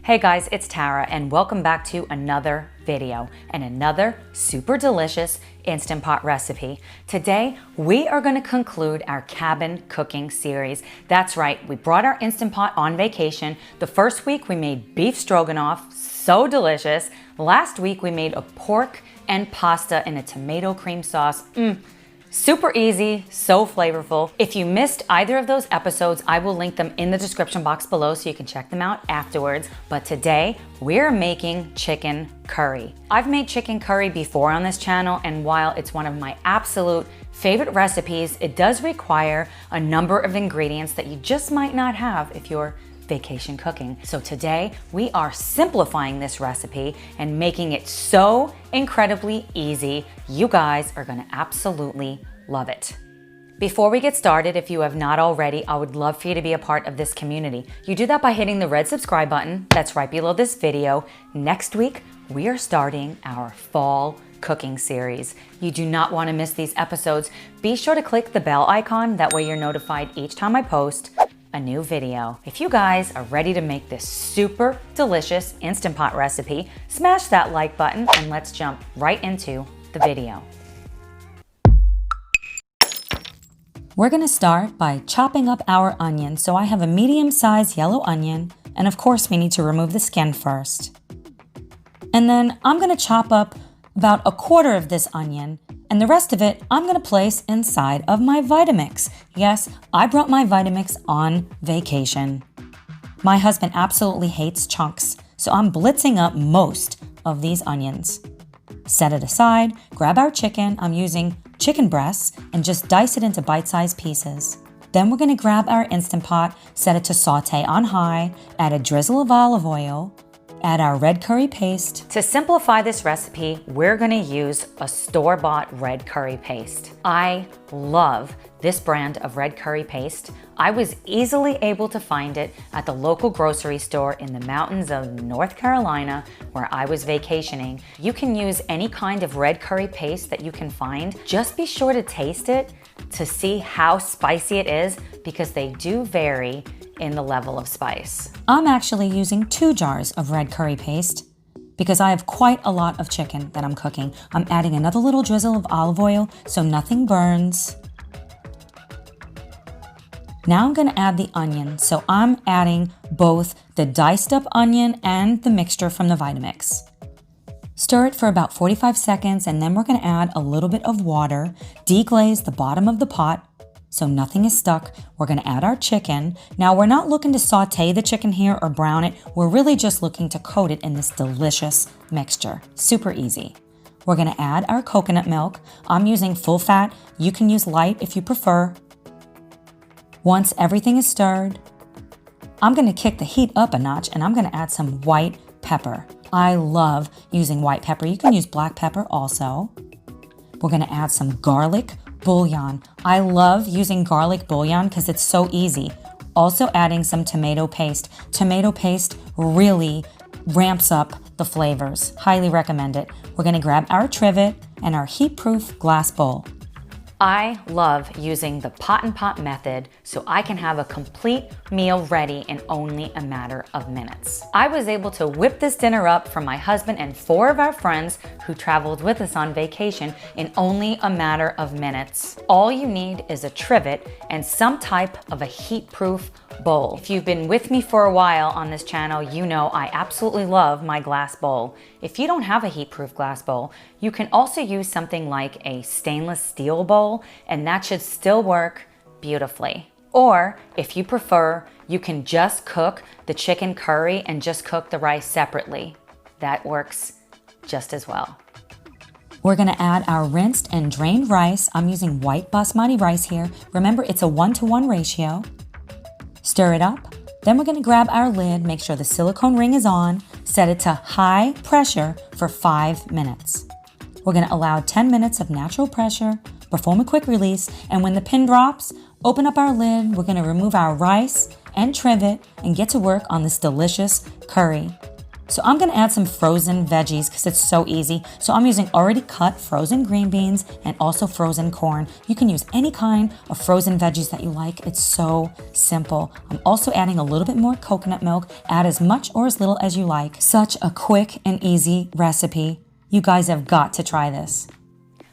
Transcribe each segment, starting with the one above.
Hey guys, it's Tara and welcome back to another video and another super delicious Instant Pot recipe. Today, we are going to conclude our cabin cooking series. That's right, we brought our Instant Pot on vacation. The first week we made beef stroganoff, so delicious. Last week we made a pork and pasta in a tomato cream sauce. Super easy, so flavorful. If you missed either of those episodes, I will link them in the description box below so you can check them out afterwards. But today, we're making chicken curry. I've made chicken curry before on this channel, and while it's one of my absolute favorite recipes, it does require a number of ingredients that you just might not have if you're vacation cooking. So today we are simplifying this recipe and making it so incredibly easy. You guys are gonna absolutely love it. Before we get started, if you have not already, I would love for you to be a part of this community. You do that by hitting the red subscribe button that's right below this video. Next week, we are starting our fall cooking series. You do not want to miss these episodes. Be sure to click the bell icon, that way you're notified each time I post a new video. If you guys are ready to make this super delicious Instant Pot recipe, smash that like button and let's jump right into the video. We're gonna start by chopping up our onion. So I have a medium-sized yellow onion, and of course we need to remove the skin first. And then I'm gonna chop up about a quarter of this onion, and the rest of it I'm gonna place inside of my Vitamix. Yes, I brought my Vitamix on vacation. My husband absolutely hates chunks, so I'm blitzing up most of these onions. Set it aside, grab our chicken. I'm using chicken breasts and just dice it into bite-sized pieces. Then we're gonna grab our Instant Pot, set it to saute on high, add a drizzle of olive oil, add our red curry paste. To simplify this recipe, we're gonna use a store-bought red curry paste. I love this brand of red curry paste. I was easily able to find it at the local grocery store in the mountains of North Carolina where I was vacationing. You can use any kind of red curry paste that you can find. Just be sure to taste it to see how spicy it is, because they do vary in the level of spice. I'm actually using 2 jars of red curry paste because I have quite a lot of chicken that I'm cooking. I'm adding another little drizzle of olive oil so nothing burns. Now I'm gonna add the onion. So I'm adding both the diced up onion and the mixture from the Vitamix. Stir it for about 45 seconds, and then we're gonna add a little bit of water, deglaze the bottom of the pot so nothing is stuck. We're gonna add our chicken. Now we're not looking to saute the chicken here or brown it. We're really just looking to coat it in this delicious mixture. Super easy. We're gonna add our coconut milk. I'm using full fat. You can use light if you prefer. Once everything is stirred, I'm gonna kick the heat up a notch and I'm gonna add some white pepper. I love using white pepper. You can use black pepper also. We're gonna add some garlic bouillon. I love using garlic bouillon because it's so easy. Also adding some tomato paste. Tomato paste really ramps up the flavors. Highly recommend it. We're gonna grab our trivet and our heat-proof glass bowl. I love using the pot and pot method so I can have a complete meal ready in only a matter of minutes. I was able to whip this dinner up for my husband and 4 of our friends who traveled with us on vacation in only a matter of minutes. All you need is a trivet and some type of a heat-proof bowl. If you've been with me for a while on this channel, you know I absolutely love my glass bowl. If you don't have a heat-proof glass bowl, you can also use something like a stainless steel bowl, and that should still work beautifully. Or if you prefer, you can just cook the chicken curry and just cook the rice separately. That works just as well. We're gonna add our rinsed and drained rice. I'm using white basmati rice here. Remember, it's a 1-to-1 ratio. Stir it up. Then we're gonna grab our lid, make sure the silicone ring is on, set it to high pressure for 5 minutes. We're gonna allow 10 minutes of natural pressure, perform a quick release, and when the pin drops, open up our lid. We're gonna remove our rice and trivet and get to work on this delicious curry. So I'm gonna add some frozen veggies because it's so easy. So I'm using already cut frozen green beans and also frozen corn. You can use any kind of frozen veggies that you like. It's so simple. I'm also adding a little bit more coconut milk. Add as much or as little as you like. Such a quick and easy recipe. You guys have got to try this.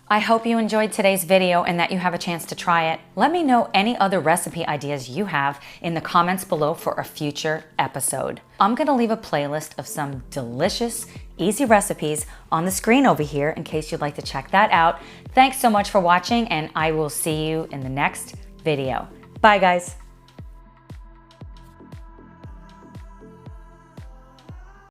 I hope you enjoyed today's video and that you have a chance to try it. Let me know any other recipe ideas you have in the comments below for a future episode. I'm gonna leave a playlist of some delicious, easy recipes on the screen over here in case you'd like to check that out. Thanks so much for watching, and I will see you in the next video. Bye guys.